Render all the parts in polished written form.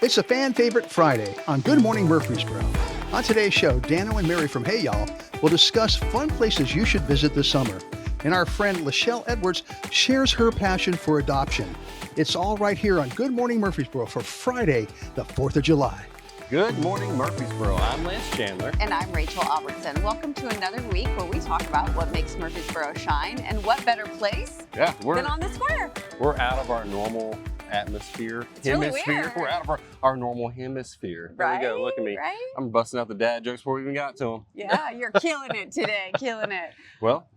It's a fan favorite Friday on Good Morning Murfreesboro. On today's show, Dano and Mary from 𝗪𝗂𝗲𝗀 will discuss fun places you should visit this summer. And our friend Layschel Edwards shares her passion for adoption. It's all right here on Good Morning Murfreesboro for Friday, the 4th of July. Good morning, Murfreesboro. I'm Lance Chandler. And I'm Rachel Albertson. Welcome to another week where we talk about what makes Murfreesboro shine, and what better place than on the square. We're out of our normal atmosphere. It's really weird. We're out of our normal hemisphere. Right, there we go. Look at me. Right? I'm busting out the dad jokes before we even got to them. Yeah, you're killing it today. Killing it. Well,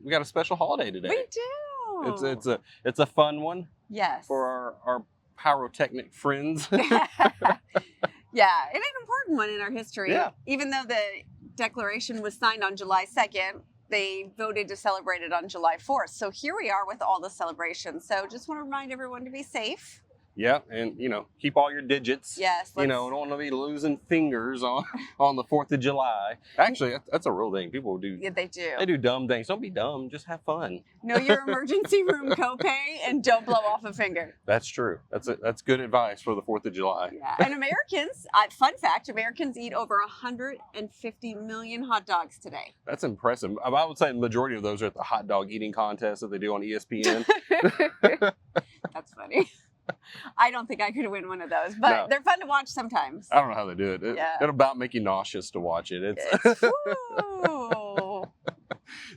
we got a special holiday today. We do. It's a fun one. Yes. For our pyrotechnic friends. Yeah, and an important one in our history. Yeah. Even though the declaration was signed on July 2nd, they voted to celebrate it on July 4th. So here we are with all the celebrations. So just want to remind everyone to be safe. Yeah, and keep all your digits. Yes. Don't want to be losing fingers on the 4th of July. Actually, that's a real thing. People do. Yeah, they do. They do dumb things. Don't be dumb. Just have fun. Know your emergency room copay and don't blow off a finger. That's true. That's good advice for the 4th of July. Yeah. And Americans, fun fact, Americans eat over 150 million hot dogs today. That's impressive. I would say the majority of those are at the hot dog eating contest that they do on ESPN. That's funny. I don't think I could win one of those, but they're fun to watch sometimes. I don't know how they do it. It'll about make you nauseous to watch it.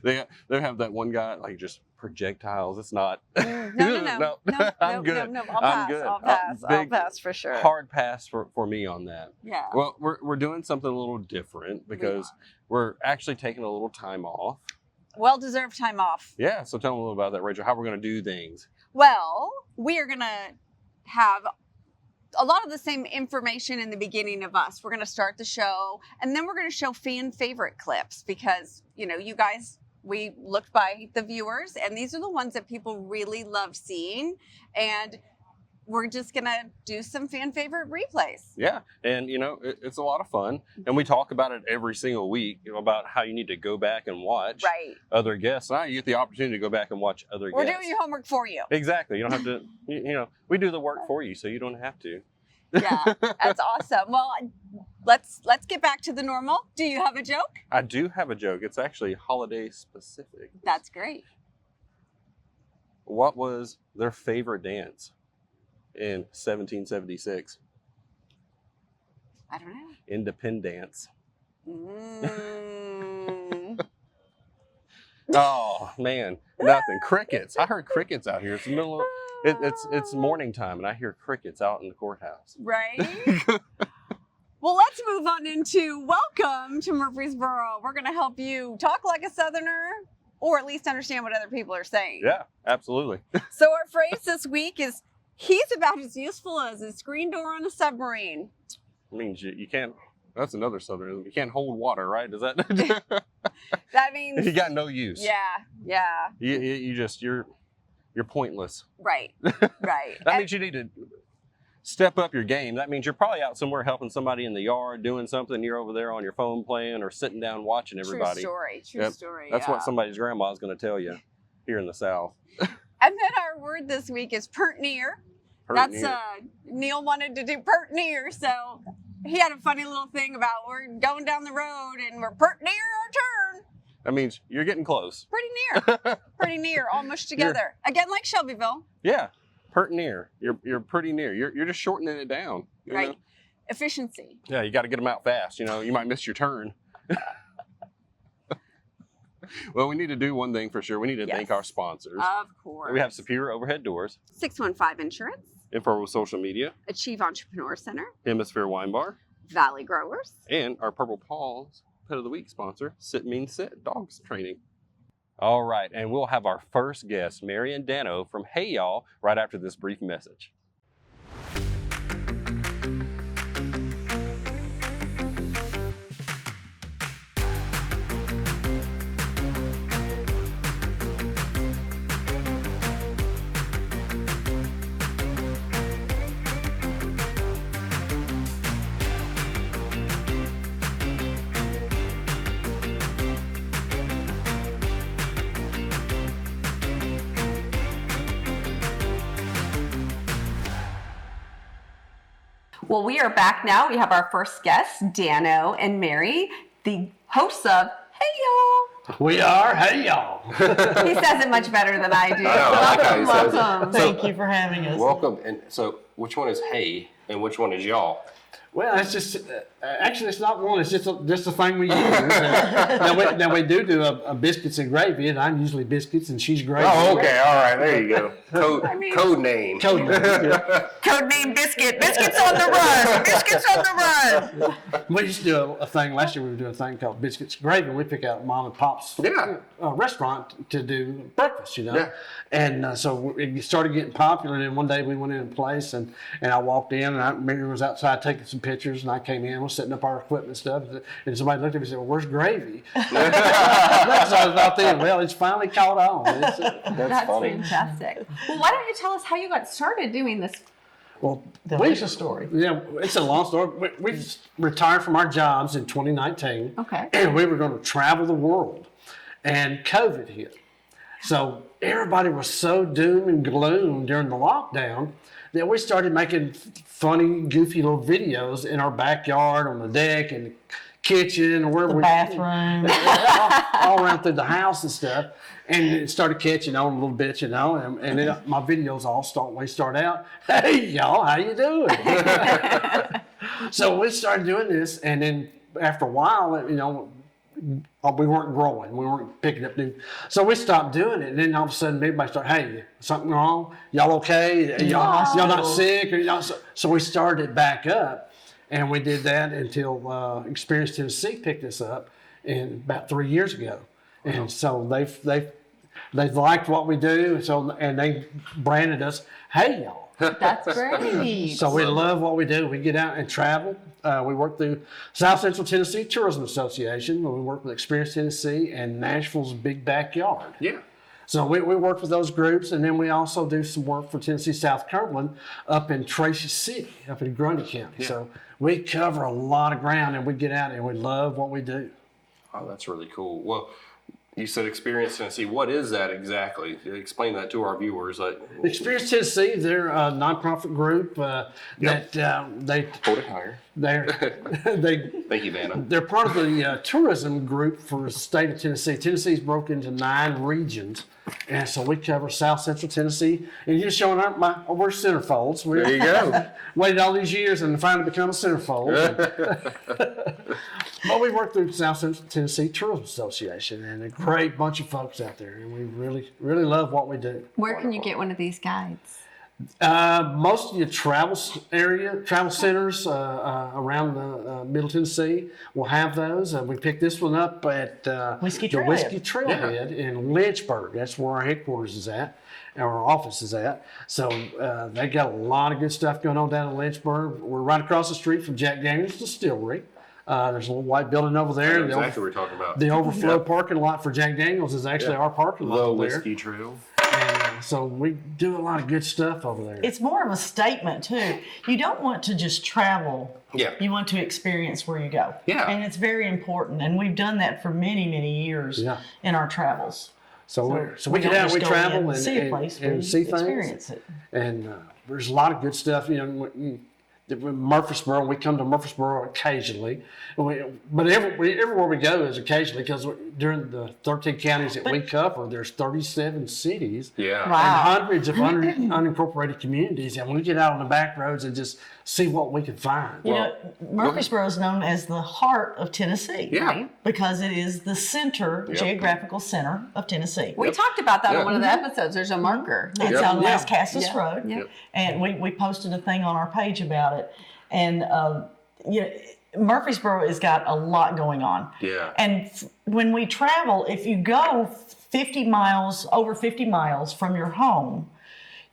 They have that one guy like just projectiles. It's not. No. I'm good. No. I'll pass for sure. Hard pass for me on that. Yeah. Well, we're doing something a little different because we're actually taking a little time off. Well-deserved time off. Yeah. So tell me a little about that, Rachel. How we're going to do things. Well, we are going to have a lot of the same information in the beginning of us. We're going to start the show, and then we're going to show fan favorite clips because, you guys, we looked by the viewers, and these are the ones that people really love seeing. And we're just going to do some fan favorite replays. Yeah. And, it's a lot of fun. And we talk about it every single week about how you need to go back and watch other guests. Now you get the opportunity to go back and watch other guests. We're doing your homework for you. Exactly. You don't have to, we do the work for you, so you don't have to. Yeah, that's awesome. Well, let's get back to the normal. Do you have a joke? I do have a joke. It's actually holiday specific. That's great. What was their favorite dance in 1776? I don't know. Independence. Oh man, nothing. Crickets. I heard crickets out here. It's the middle of it's morning time, and I hear crickets out in the courthouse. Right. Well, let's move on into welcome to Murfreesboro. We're going to help you talk like a Southerner, or at least understand what other people are saying. Yeah, absolutely. So our phrase this week is, he's about as useful as a screen door on a submarine. It means you can't, that's another Southernism. You can't hold water, right? Does that? That means you got no use. Yeah. You're pointless. Right. That means you need to step up your game. That means you're probably out somewhere helping somebody in the yard, doing something. You're over there on your phone playing or sitting down watching everybody. True story. That's what somebody's grandma's going to tell you here in the South. And then our word this week is pert near. Neil wanted to do pert near, so he had a funny little thing about we're going down the road and we're pert near our turn. That means you're getting close. Pretty near, all mushed together. Again, like Shelbyville. Yeah, pert near. You're pretty near. You're just shortening it down. You know? Efficiency. Yeah, you got to get them out fast. You might miss your turn. Well, we need to do one thing for sure. We need to thank our sponsors. Of course. We have Superior Overhead Doors. 615 Insurance. Info with Social Media. Achieve Entrepreneur Center. Hemisphere Wine Bar. Valley Growers. And our Purple Paws Pet of the Week sponsor, Sit Means Sit Dogs Training. All right, and we'll have our first guest, Mary and Dano from 𝗪𝗂𝗲𝗀, right after this brief message. Well, we are back now. We have our first guests, Dano and Mary, the hosts of Hey Y'all. We are. Hey, y'all. He says it much better than I do. I like how he says it. Welcome. Thank you for having us. Welcome. And so, which one is hey and which one is y'all? Well, it's just actually it's not one. It's just a thing we use. Now we do a biscuits and gravy, and I'm usually biscuits and she's gravy. Oh, okay. All right. There you go. Code name. Code name. Yeah. Code name Biscuit. Biscuits on the run. Biscuits on the run. We used to do a thing last year. We were doing a thing called biscuits and gravy. We pick out mom and pop's restaurant to do breakfast, Yeah. And so it started getting popular. And then one day we went in a place, and I walked in, and Mary was outside taking some pictures, and I came in, was setting up our equipment and stuff, and somebody looked at me and said, "Well, where's gravy?" That's what I was about thinking. Well, it's finally caught on. That's funny. fantastic. Well, why don't you tell us how you got started doing this? Well, Delicious story. Yeah, it's a long story. We retired from our jobs in 2019. Okay. And we were going to travel the world, and COVID hit. So everybody was so doom and gloom during the lockdown that we started making funny, goofy little videos in our backyard, on the deck, in the kitchen, or wherever The bathroom. all around through the house and stuff. And it started catching on a little bit, and then my videos all start out, "Hey y'all, how you doing?" So we started doing this, and then after a while, we weren't growing, we weren't picking up new, so we stopped doing it. And then all of a sudden, everybody started, "Hey, something wrong? Y'all okay? Y'all not sick?" Or so we started it back up, and we did that until Experience Tennessee picked us up in about 3 years ago. And so they've liked what we do, and they branded us Hey Y'all. That's great. So we love what we do. We get out and travel. We work through South Central Tennessee Tourism Association. We work with Experience Tennessee and Nashville's Big Backyard. Yeah. So we work with those groups, and then we also do some work for Tennessee South Cumberland up in Tracy City, up in Grundy County. Yeah. So we cover a lot of ground, and we get out and we love what we do. Oh, that's really cool. Well, you said Experience Tennessee. What is that exactly? Explain that to our viewers. Experience Tennessee, they're a nonprofit group that they Hold it higher. Thank you, Dano. They're part of the tourism group for the state of Tennessee. Tennessee's broken into 9 regions, and so we cover South Central Tennessee. And you're showing we're centerfolds. There you go. Waited all these years and finally become a centerfold. But we work through South Central Tennessee Tourism Association, and a great bunch of folks out there, and we really, really love what we do. Where can you get one of these guides? Most of the travel centers around the Middle Tennessee will have those. We picked this one up at Whiskey the Trailhead. Whiskey Trailhead in Lynchburg. That's where our headquarters is at, our office is at. So they got a lot of good stuff going on down in Lynchburg. We're right across the street from Jack Daniel's Distillery. There's a little white building over there. I know exactly what we're talking about. The overflow parking lot for Jack Daniel's is actually our parking lot The over there. Whiskey Trail. And so we do a lot of good stuff over there. It's more of a statement, too. You don't want to just travel. Yeah. You want to experience where you go. Yeah. And it's very important. And we've done that for many, many years in our travels. So we get don't out, just we go travel in and see a place, we see things. experience it. And there's a lot of good stuff. Murfreesboro, we come to Murfreesboro occasionally. But everywhere we go is occasionally, because during the 13 counties that we cover, there's 37 cities. Yeah. And Wow. hundreds of unincorporated communities. And we get out on the back roads and just see what we can find. You know, Murfreesboro is known as the heart of Tennessee. Yeah. Right? Because it is the center, geographical center of Tennessee. We talked about that on one of the episodes. There's a marker. It's on Las Casas Road. Yep. And we posted a thing on our page about it. And Murfreesboro has got a lot going on. Yeah. And when we travel, if you go 50 miles, over 50 miles from your home,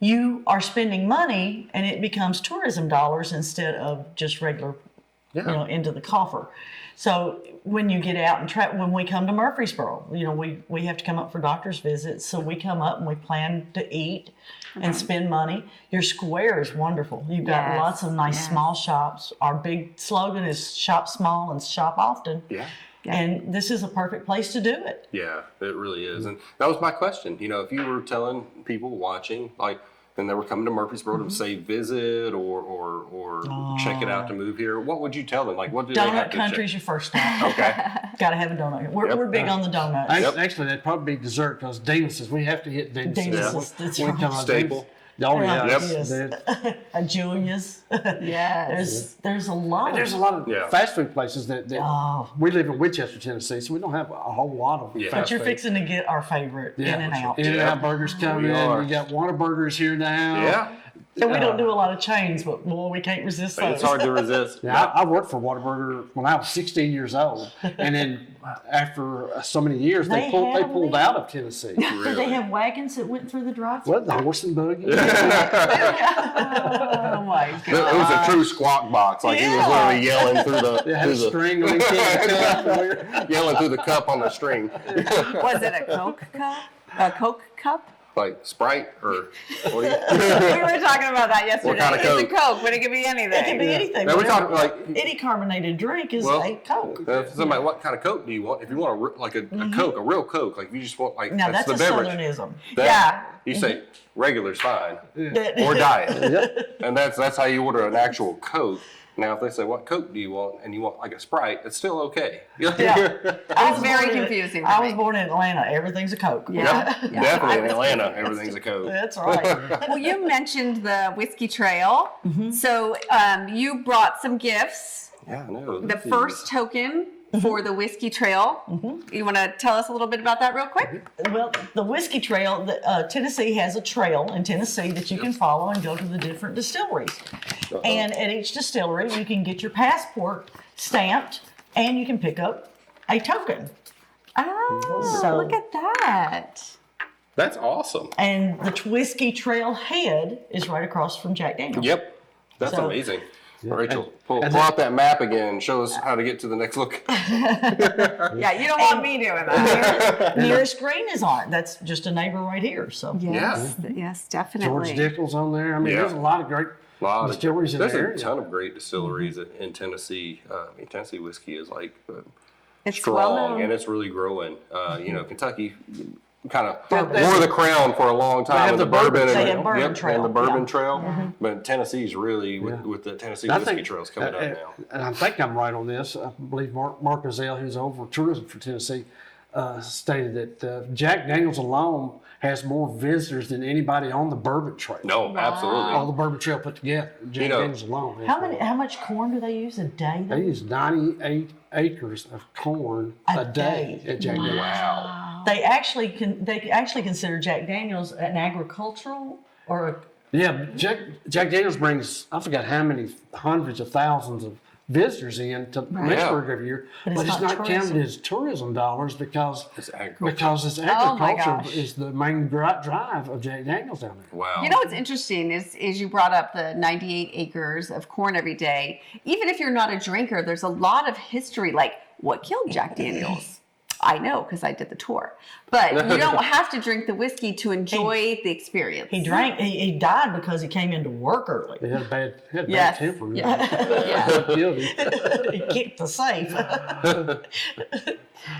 you are spending money, and it becomes tourism dollars instead of just regular, into the coffer. So when you get out and travel, when we come to Murfreesboro, we have to come up for doctor's visits. So we come up and we plan to eat and spend money. Your square is wonderful. You've got lots of nice small shops. Our big slogan is shop small and shop often. Yeah. And this is a perfect place to do it. Yeah, it really is. And that was my question. If you were telling people watching, and they were coming to Murfreesboro to say visit or check it out to move here, what would you tell them? Like, what do they have Donut to country's check? your first stop. Okay. Got to have a donut. We're big on the donuts. Actually, that'd probably be dessert because Dennis's. We have to hit Dennis's. Dennis's, that's We right. come on Staple. Oh yeah, Yes. Julia's. Yes. There's a lot. There's a lot of Yeah. fast food places that Oh. we live in Winchester, Tennessee, so we don't have a whole lot of Yeah. fast But you're food. fixing to get our favorite In-N-Out. In-N-Out burgers come We in. are. We got Whataburgers here now. Yeah. And we don't do a lot of chains, but boy, we can't resist those. It's hard to resist. Yeah, I worked for Whataburger when I was 16 years old, and then after so many years, they They pulled have out them? of Tennessee. Did they have wagons that went through the drive-thru? What, the horse and buggy? Oh my It was a true squawk box. Like he was literally yelling through the, They had a string on each end. yelling through the cup on the string. Was it a Coke cup? A Coke cup? Like Sprite or what do you? We were talking about that yesterday. kind of It's a Coke? Coke, but it could be anything. It can be anything. Now we whatever. talk like Any carbonated drink is well, a Coke. if somebody, what kind of Coke do you want? If you want a Coke, a real Coke, like if you just want like Now that's the a beverage. Southernism. That, you say regular's fine or diet, and that's how you order an actual Coke. Now, if they say, what Coke do you want? And you want like a Sprite, it's still okay. Yeah. It's very confusing. I was born in Atlanta. Everything's a Coke. Yeah. Yep, definitely in Atlanta, everything's a Coke. That's right. Well, you mentioned the whiskey trail. So you brought some gifts. Yeah, I know. The first token for the whiskey trail. You want to tell us a little bit about that real quick? Well, the whiskey trail, Tennessee has a trail in Tennessee that you can follow and go to the different distilleries. And at each distillery, you can get your passport stamped and you can pick up a token. Oh, So- look at that. That's awesome. And the whiskey trail head is right across from Jack Daniels. Yep, that's So- amazing. Rachel, pull and out that map again and show us how to get to the next look. Yeah, you don't want me doing that. Nearest Green is on it. That's just a neighbor right here. So Yes, definitely. George Dickel's on there. I mean, Yeah. there's a lot of great distilleries in There's there. a ton of great distilleries in Tennessee. Tennessee whiskey is like It's strong well-known. and it's really growing. Kentucky kind of they- wore the crown for a long time have with the the bourbon bourbon trail. They have bourbon and trail, the bourbon yeah. trail. But Tennessee's really with the Tennessee I whiskey think- trails coming up now. And I think I'm right on this. I believe Mark 𝗪𝗲𝗄𝗀, who's over tourism for Tennessee, stated that Jack Daniels alone has more visitors than anybody on the bourbon trail. No, absolutely. All the bourbon trail put together. Jack Daniels alone. has how more. much corn do they use a day? They use 98 acres of corn a day at Jack Daniels. Wow. They actually consider Jack Daniels an agricultural or a Yeah, Jack Daniels brings, I forgot how many hundreds of thousands of visitors in to Lynchburg every year, But but it's it's not not tourism. counted as tourism dollars because It's agriculture. it's Oh my agriculture gosh. is the main drive of Jack Daniels down there. Wow. You know what's interesting is you brought up the 98 acres of corn every day. Even if you're not a drinker, there's a lot of history. Like, what killed Jack Daniels? I know because I did the tour. But you don't have to drink the whiskey to enjoy the experience. he drank. He died because he came into work early. They had a bad Yes. temper. Yeah. Guilty. He kicked the safe.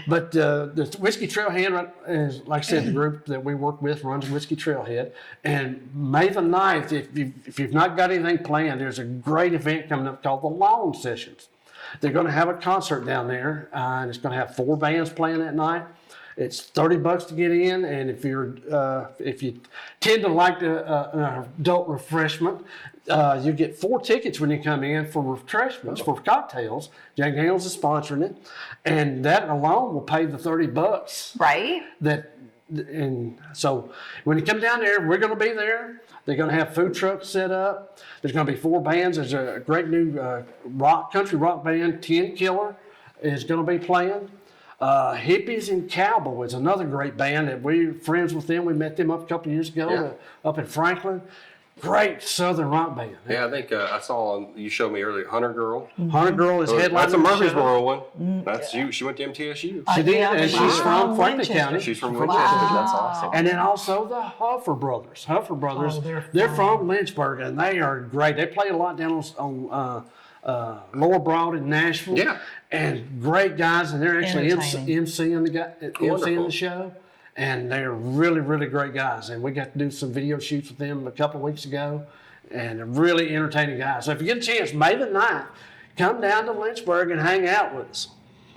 But the Whiskey Trailhead is, like I said, the group that we work with runs Whiskey Trailhead. And May the 9th, if you've not got anything planned, there's a great event coming up called the Lawn Sessions. They're going to have a concert down there, and it's going to have 4 bands playing that night. It's $30 to get in, and if you tend to like the adult refreshment, you get 4 tickets when you come in for refreshments, for cocktails. Jack Daniels is sponsoring it, and that alone will pay the $30. Right? And so when you come down there, we're going to be there. They're going to have food trucks set up. There's going to be 4 bands. There's a great new country rock band, Tin Killer, is going to be playing. 𝗪𝗪𝗲𝗀𝗻 and 𝗪𝗏 is another great band that we're friends with them. We met them up a couple of years ago up in Franklin. Great Southern rock band. Yeah, I think I saw you showed me earlier Hunter Girl. Hunter Girl is headlining. That's a the show. Murfreesboro one. That's you. She went to MTSU. She did, Yeah, and she's she's from Franklin Winchester. County. She's from Winchester. That's awesome. And then also the Huffer Brothers. Huffer Brothers, Oh, they're from Lynchburg, and they are great. They play a lot down on Lower Broad in Nashville. Yeah. And great guys, and they're actually Entertaining. emceeing the Wonderful. show. and they're really, really great guys. And we got to do some video shoots with them a couple of weeks ago, and they're really entertaining guys. So if you get a chance, May the 9th, come down to Lynchburg and hang out with us.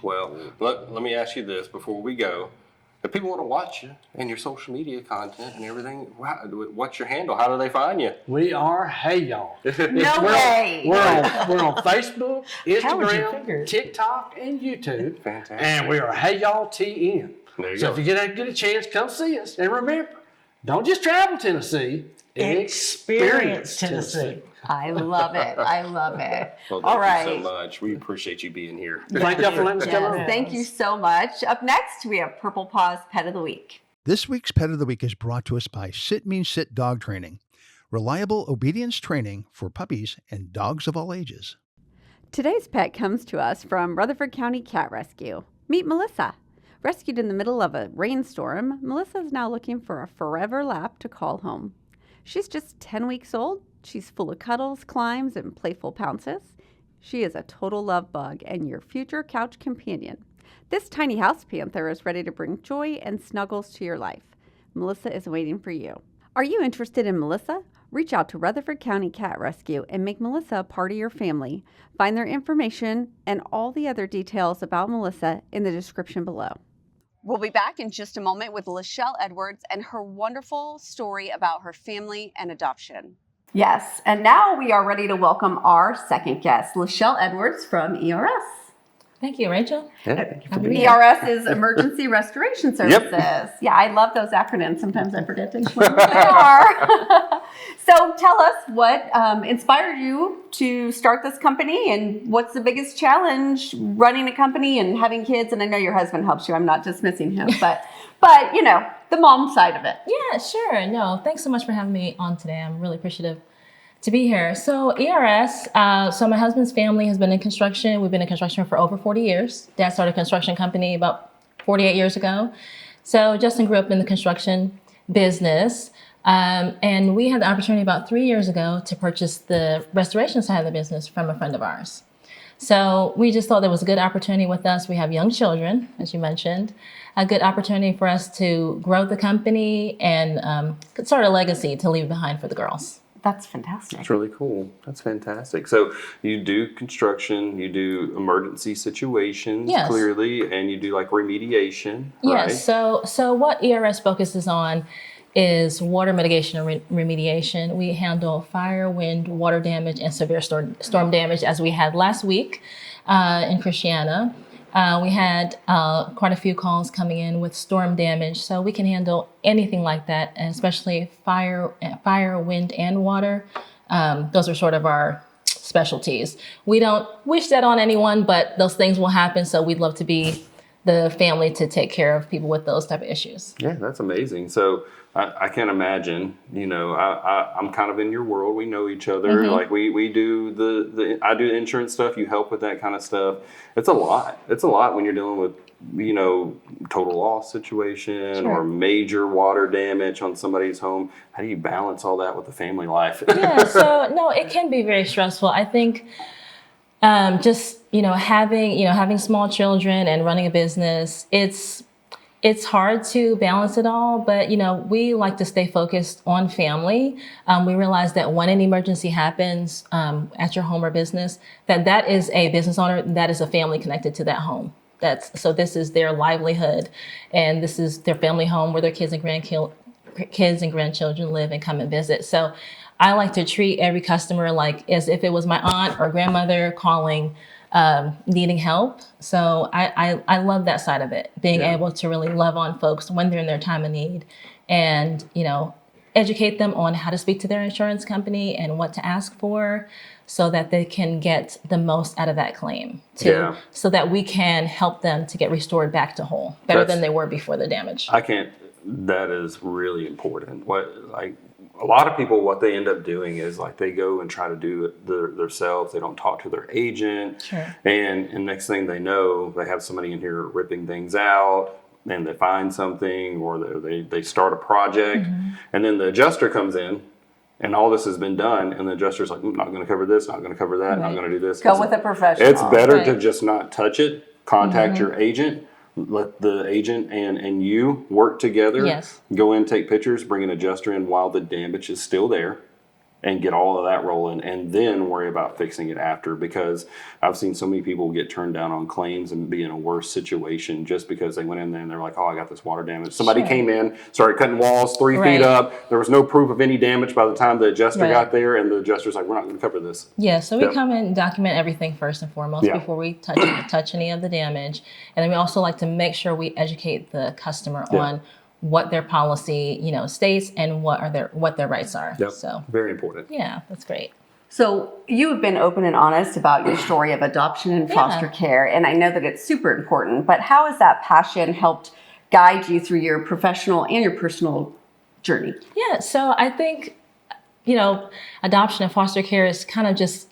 Well, let me ask you this before we go. If people want to watch you and your social media content and everything, what's your handle? How do they find you? We are Hey Y'all. No way. We're on Facebook, How would you figure Instagram, it? TikTok, and YouTube. Fantastic. And we are Hey Y'all TN. There you So go. if you get a chance, come see us. And remember, don't just travel Tennessee, Experience Tennessee. I love it. I love it. Well, All thank you right. so much. We appreciate you being here. Thank y'all for letting us come Yes, on. thank you so much. Up next, we have 𝗪𝗲𝗀𝗀's Pet of the Week. This week's Pet of the Week is brought to us by 𝗧𝗵𝗶𝘀 Dog Training, reliable obedience training for puppies and dogs of all ages. Today's pet comes to us from Rutherford County Cat Rescue. Meet Melissa. Rescued in the middle of a rainstorm, Melissa is now looking for a forever lap to call home. She's just 10 weeks old. She's full of cuddles, climbs, and playful pounces. She is a total love bug and your future couch companion. This tiny house panther is ready to bring joy and snuggles to your life. Melissa is waiting for you. Are you interested in Melissa? Reach out to Rutherford County Cat Rescue and make Melissa a part of your family. Find their information and all the other details about Melissa in the description below. We'll be back in just a moment with Layschel Edwards and her wonderful story about her family and adoption. Yes, and now we are ready to welcome our second guest, Layschel Edwards from ERS. Thank you, Rachel. ERS is Emergency Restoration Services. Yeah, I love those acronyms. Sometimes I forget to explain what they are. So tell us what inspired you to start this company and what's the biggest challenge running a company and having kids? And I know your husband helps you. I'm not dismissing him, but you know, the mom side of it. Yeah, sure. No, thanks so much for having me on today. I'm really appreciative to be here. So ERS, so my husband's family has been in construction. We've been in construction for over 40 years. Dad started a construction company about 48 years ago. So Justin grew up in the construction business. And we had the opportunity about 3 years ago to purchase the restoration side of the business from a friend of ours. So we just thought there was a good opportunity with us. We have young children, as you mentioned, a good opportunity for us to grow the company and sort of legacy to leave behind for the girls. That's fantastic. That's really cool. That's fantastic. So you do construction, you do emergency situations, Yes. clearly, and you do like remediation, Yes. right? So what ERS focuses on is water mitigation and remediation. We handle fire, wind, water damage, and severe storm damage, as we had last week in Christiana. We had quite a few calls coming in with storm damage, so we can handle anything like that, and especially fire, wind, and water. Those are sort of our specialties. We don't wish that on anyone, but those things will happen, so we'd love to be the family to take care of people with those type of issues. Yeah, that's amazing. So I can't imagine, you know, I'm kind of in your world. We know each other. Mm-hmm. Like we do I do insurance stuff. You help with that kind of stuff. It's a lot. It's a lot when you're dealing with, you know, total loss situation Sure. or major water damage on somebody's home. How do you balance all that with the family life? Yeah, so no, it can be very stressful. I think just, having small children and running a business, it's hard to balance it all, but, we like to stay focused on family. We realize that when an emergency happens at your home or business, that is a business owner, that is a family connected to that home. So this is their livelihood, and this is their family home where their kids and grandchildren live and come and visit. So I like to treat every customer like as if it was my aunt or grandmother calling, needing help. So I love that side of it, being able to really love on folks when they're in their time of need, and educate them on how to speak to their insurance company and what to ask for, so that they can get the most out of that claim so that we can help them to get restored back to whole, better than they were before the damage. That is really important. A lot of people, what they end up doing is like they go and try to do it themselves. They don't talk to their agent. Sure. And next thing they know, they have somebody in here ripping things out, and they find something, or they start a project, and then the adjuster comes in, and all this has been done, and the adjuster's like, not going to cover this, not going to cover that, not going to do this. Go with a professional. It's better Right. to just not touch it, contact your agent, let the agent and you work together. Yes. Go in, take pictures, bring an adjuster in while the damage is still there, and get all of that rolling, and then worry about fixing it after, because I've seen so many people get turned down on claims and be in a worse situation just because they went in there and they're like, oh, I got this water damage. Somebody Sure. came in, started cutting walls 3 Right. feet up. There was no proof of any damage by the time the adjuster Right. got there, and the adjuster's like, we're not going to cover this. Yeah, so we Yep. come in and document everything first and foremost Yeah. before we touch any of the damage. And then we also like to make sure we educate the customer Yeah. on what their policy, states and what their rights are. Yep. So Very important. yeah, that's great. So you have been open and honest about your story of adoption and foster care, and I know that it's super important, but how has that passion helped guide you through your professional and your personal journey? Yeah, so I think, adoption and foster care is kind of just,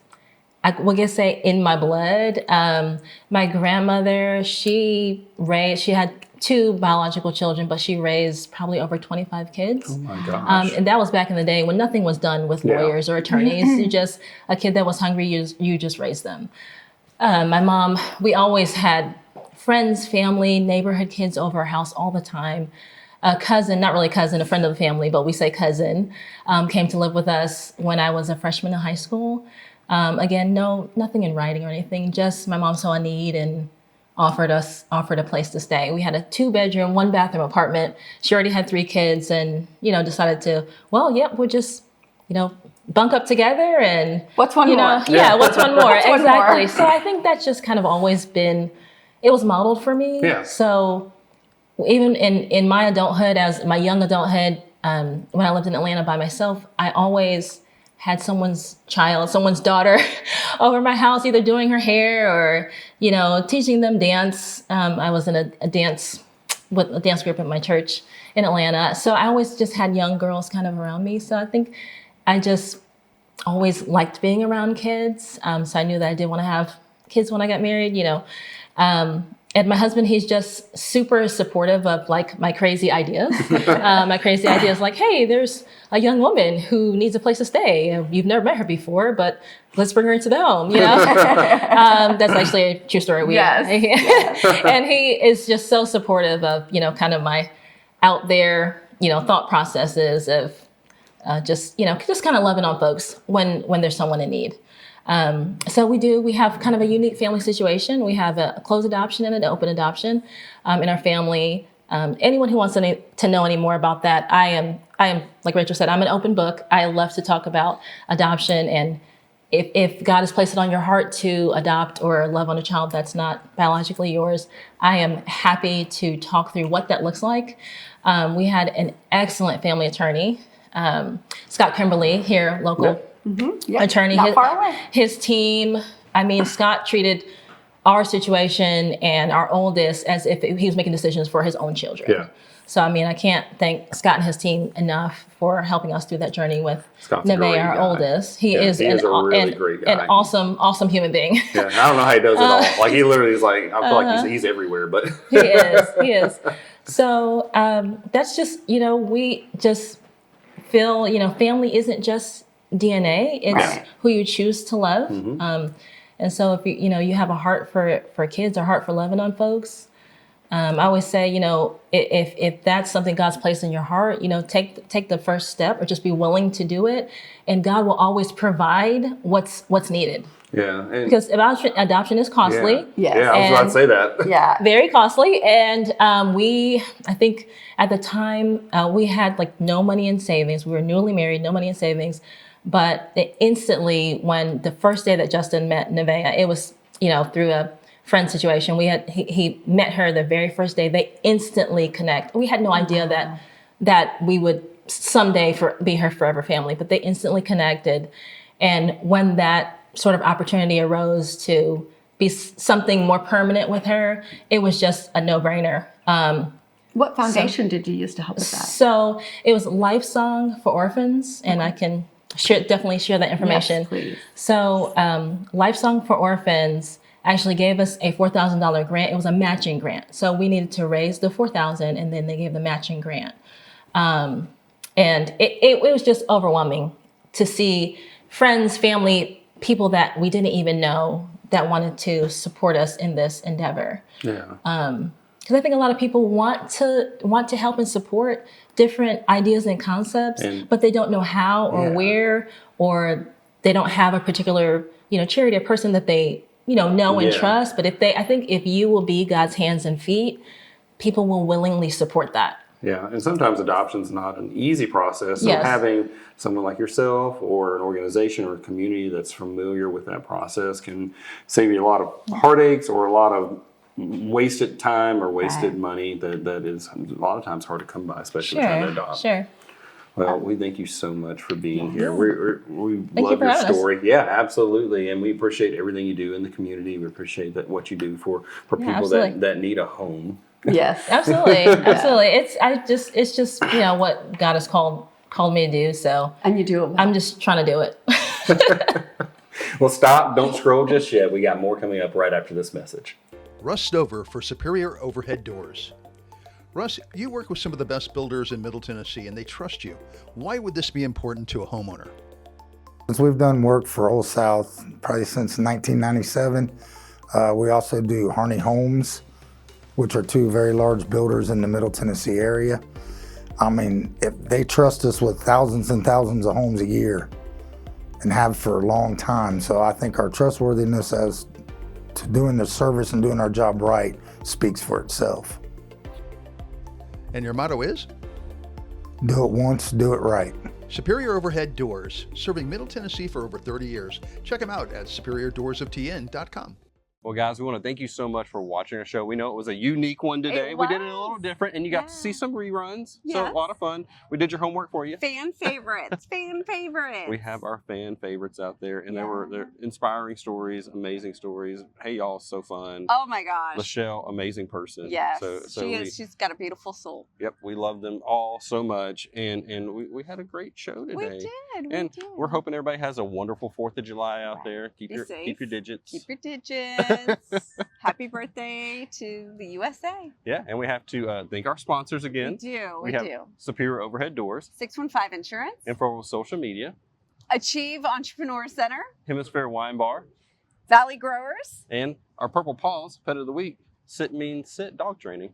I would say, in my blood. My grandmother, she had 2 biological children, but she raised probably over 25 kids. Oh my gosh. And that was back in the day when nothing was done with Yeah. lawyers or attorneys. You just, a kid that was hungry, you just raised them. My mom, we always had friends, family, neighborhood kids over our house all the time. A cousin, not really cousin, a friend of the family, but we say cousin, came to live with us when I was a freshman in high school. Again, nothing in writing or anything, just my mom saw a need and offered a place to stay. We had a 2-bedroom, 1-bathroom apartment. She already had 3 kids and, decided to, we'll just, bunk up together and What's one more? Yeah, what's one more? What's one Exactly. more? So I think that's just kind of always been, it was modeled for me. Yeah. So even in my adulthood, as my young adulthood, when I lived in Atlanta by myself, I always had someone's daughter over my house, either doing her hair or, teaching them dance. I was in a dance group at my church in Atlanta. So I always just had young girls kind of around me. So I think I just always liked being around kids. So I knew that I did want to have kids when I got married, And my husband, he's just super supportive of like my crazy ideas. My crazy ideas like, hey, there's a young woman who needs a place to stay. You've never met her before, but let's bring her into the home, That's actually a true story. Yes. And he is just so supportive of, kind of my out there, thought processes of just kind of loving on folks when there's someone in need. So we have kind of a unique family situation. We have a closed adoption and an open adoption in our family. Anyone who wants to know any more about that, I am, like Rachel said, I'm an open book. I love to talk about adoption, and if God has placed it on your heart to adopt or love on a child that's not biologically yours, I am happy to talk through what that looks like. We had an excellent family attorney, Scott Kimberly, here, local attorney. Not far away. His team, Scott treated our situation and our oldest as if he was making decisions for his own children. Yeah. So, I can't thank Scott and his team enough for helping us through that journey with Scott's a great 𝗪𝗲𝗲, our guy. oldest. He is a really great guy. an awesome human being. Yeah, I don't know how he does it all. Like he literally is like, I feel like he's everywhere, but He is. So that's just, we just feel, family isn't just DNA, it's Right. who you choose to love. And so if you have a heart for kids, a heart for loving on folks, I always say, if that's something God's placed in your heart, take the first step or just be willing to do it, and God will always provide what's needed. yeah. And, Because adoption is costly. Yes. Yeah, I was about to say that. Yeah. Very costly. And I think at the time, we had like no money in savings. We were newly married, no money in savings. But instantly, when the first day that Justin met 𝗪𝗲𝗍, it was, through a friend situation. He met her the very first day. They instantly connect. We had no idea that we would someday be her forever family, but they instantly connected. And when that sort of opportunity arose to be something more permanent with her, it was just a no-brainer. What foundation did you use to help with that? So it was Life Song for Orphans, and I can definitely share that information. Yes, please. So Life Song for Orphans actually gave us a $4,000 grant. It was a matching grant. So we needed to raise the $4,000, and then they gave the matching grant. And it was just overwhelming to see friends, family, people that we didn't even know that wanted to support us in this endeavor. Yeah. because I think a lot of people want to help and support different ideas and concepts, but they don't know how or where, or they don't have a particular, charity or person that they, know and trust. But I think if you will be God's hands and feet, people will willingly support that. Yeah, and sometimes adoption is not an easy process. So having someone like yourself or an organization or a community that's familiar with that process can save you a lot of heartaches or a lot of wasted time or wasted money that is a lot of times hard to come by, especially trying to adopt. Sure. Well, we thank you so much for being here. We Thank love you for your having story. Yeah, absolutely. And we appreciate everything you do in the community. We appreciate what you do for people that need a home. Yes, absolutely. Absolutely. It's just, what God has called me to do. So, and you do it well. I'm just trying to do it. Well, stop. Don't scroll just yet. We got more coming up right after this message. Russ Stover for Superior Overhead Doors. Russ, you work with some of the best builders in Middle Tennessee, and they trust you. Why would this be important to a homeowner? Since we've done work for Old South probably since 1997, we also do Harney Homes, which are two very large builders in the Middle Tennessee area. I mean, if they trust us with thousands and thousands of homes a year and have for a long time. So I think our trustworthiness as to doing the service and doing our job right speaks for itself. And your motto is? Do it once, do it right. Superior Overhead Doors, serving Middle Tennessee for over 30 years. Check them out at superiordoorsofTN.com. Well, guys, we want to thank you so much for watching our show. We know it was a unique one today. We did it a little different, and you got to see some reruns. So a lot of fun. We did your homework for you. Fan favorites. Fan favorites. We have our fan favorites out there, and they're inspiring stories, amazing stories. Hey, y'all, so fun. Oh my gosh. Laszell, amazing person. Yes, so she is. She's got a beautiful soul. Yep, we love them all so much, and we had a great show today. We did. And we're hoping everybody has a wonderful 4th of July out there. Keep your digits. Keep your digits. Happy birthday to the USA. Yeah, and we have to thank our sponsors again. We do. Superior Overhead Doors. 615 Insurance. Info on social media. Achieve Entrepreneur Center. Hemisphere Wine Bar. Valley Growers. And our Purple Paws Pet of the Week. Sit Means Sit Dog Training.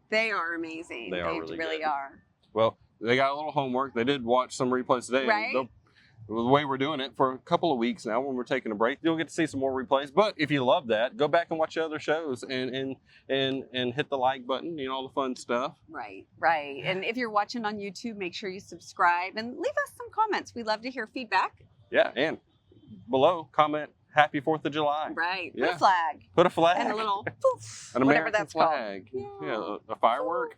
They are amazing. They really good. are. Well, they got a little homework. They did watch some replays today. Right. The way we're doing it for a couple of weeks now, when we're taking a break, you'll get to see some more replays. But if you love that, go back and watch the other shows and hit the like button, all the fun stuff. Right. And if you're watching on YouTube, make sure you subscribe and leave us some comments. We love to hear feedback. Yeah, and below, comment Happy 4th of July. Right. Yeah. Put a flag. Put a flag. And a little poof. An whatever American that's flag. called. Yeah, a firework.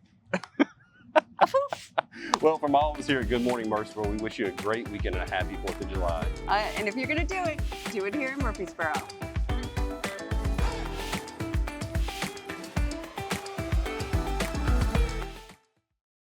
Well, from all of us here at Good Morning Murfreesboro, we wish you a great weekend and a happy 4th of July. And if you're going to do it here in Murfreesboro.